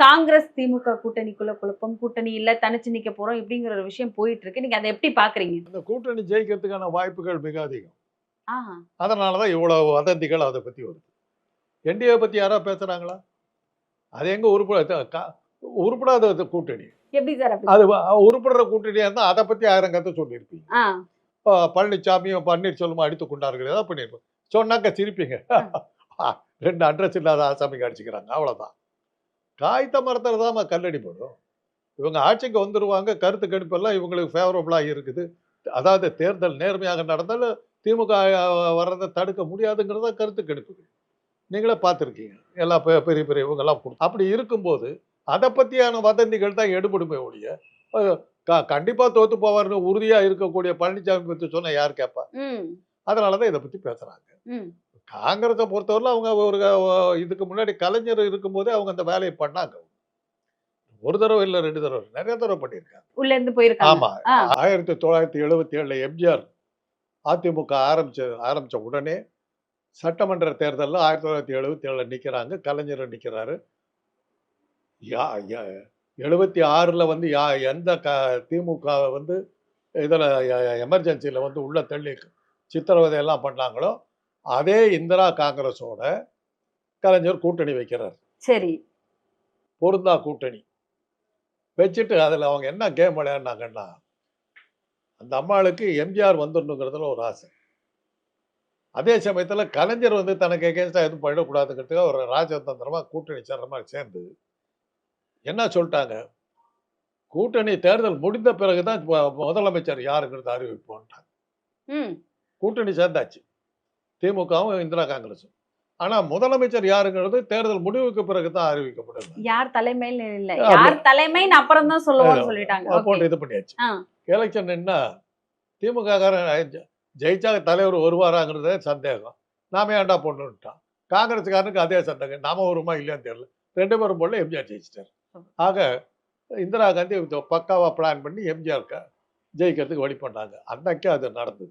காங்கிரஸ் திமுக கூட்டணிக்குள்ள குழப்பம், கூட்டணி இல்ல தனிச்சு நிக்க போறோம் இப்படிங்கிற ஒரு விஷயம் போயிட்டு இருக்கு. நீங்க அதை எப்படி பாக்குறீங்க? அந்த கூட்டணி ஜெயிக்கிறதுக்கான வாய்ப்புகள் மிக அதிகம். ஆஹா. அதனாலதான் இவ்வளவு வதந்திகள் அதை பத்தி வருது. என்டிஏ பத்தி யாராவது பேசுறாங்களா? அது எங்க உருப்படாத கூட்டணி. எப்படி சார் அப்படி? அது உருப்படுற கூட்டணியா இருந்தா அதை பத்தி 1000 கதை சொல்லியிருப்பீங்க. ஆ. பழனிசாமியும் பன்னீர்செல்வமும் அடித்துக் கொண்டார்கள், ஏதாவது பண்ணிருப்போம். சொன்னாக்க சிரிப்பீங்க. 2 அட்ரஸ் இல்லாத ஆசாமிக்கு அடிச்சுக்கிறாங்க, அவ்வளவுதான். காய்த்த மரத்துல தான் கல்லடி போடும். இவங்க ஆட்சிக்கு வந்துருவாங்க, கருத்து கணிப்பெல்லாம் இவங்களுக்கு ஃபேவரபிளா இருக்குது. அதாவது தேர்தல் நேர்மையாக நடந்தாலும் திமுக வர்றதை தடுக்க முடியாதுங்கிறத கருத்து கணிப்புகள். நீங்களே பார்த்துருக்கீங்க. எல்லா பெரிய பெரிய இவங்கெல்லாம் அப்படி இருக்கும்போது அதை பத்தியான வதந்திகள் தான் எடுபடுமே ஒழிய, கண்டிப்பா தோத்து போவார்னு உறுதியா இருக்கக்கூடிய பழனிசாமி பத்தி சொன்னா யார் கேட்பா? அதனாலதான் இதை பத்தி பேசுறாங்க. காங்கிரஸை பொறுத்தவரை அவங்க ஒரு இதுக்கு முன்னாடி கலைஞர் இருக்கும்போதே அவங்க அந்த வேலையை பண்ணாங்க. ஒரு தடவை இல்ல, 2 தடவை, நிறைய தடவை பண்ணியிருக்காங்க. உள்ள இருந்து போயிருக்காங்க. ஆமா. 1977 எம்ஜிஆர் அதிமுக ஆரம்பிச்ச உடனே சட்டமன்ற தேர்தலில் 1977 நிக்கிறாங்க. கலைஞர் நிக்கிறாரு. 76ல வந்து எந்த திமுக வந்து இதுல எமர்ஜென்சில வந்து உள்ள தள்ளி சித்திரவதை எல்லாம் பண்ணாங்களோ அதே இந்திரா காங்கிரஸோட கலைஞர் கூட்டணி வைக்கிறார். சரி. பொருந்தா கூட்டணி வச்சுட்டு அதுல அவங்க என்ன கேம் விளையாடினாங்கன்னா, அந்த அம்மாளுக்கு எம்ஜிஆர் வந்துடணுங்கிறதுல ஒரு ஆசை. அதே சமயத்துல கலைஞர் வந்து தனக்கு எகேன்ஸ்டா எதுவும் பண்ணக்கூடாதுங்கிறதுக்காக ஒரு ராஜதந்திரமா கூட்டணி சேர்ற மாதிரி சேர்ந்து என்ன சொல்லிட்டாங்க, கூட்டணி தேர்தல் முடிந்த பிறகுதான் முதலமைச்சர் யாருங்கிறது அறிவிப்போம்ட்டாங்க. கூட்டணி சேர்ந்தாச்சு, திமுகவும் இந்திரா காங்கிரஸும். ஆனா முதலமைச்சர் யாருங்கிறது தேர்தல் முடிவுக்கு பிறகுதான் அறிவிக்கப்படும். யார் தலைமையில் இல்ல, யார் தலைமைன்னு அப்புறம் தான் சொல்லுவோம்னு சொல்லிட்டாங்க. போட்டு இது பண்ணியாச்சு. எலெக்ஷன் என்ன திமுக ஜெயிச்சா தலைவர் வருவாராங்கிறதே சந்தேகம். நாம ஏன்டா பொண்ணுட்டான். காங்கிரஸ்காரனுக்கு அதே சந்தேகம், நாம வருமா இல்லையான்னு தெரியல. 2 பேரும் போல எம்ஜிஆர் ஜெயிச்சிட்டார். ஆக இந்திரா காந்தி பக்காவா பிளான் பண்ணி எம்ஜிஆர் ஜெயிக்கிறதுக்கு வழி பண்ணாங்க. அன்னைக்கு அது நடந்தது.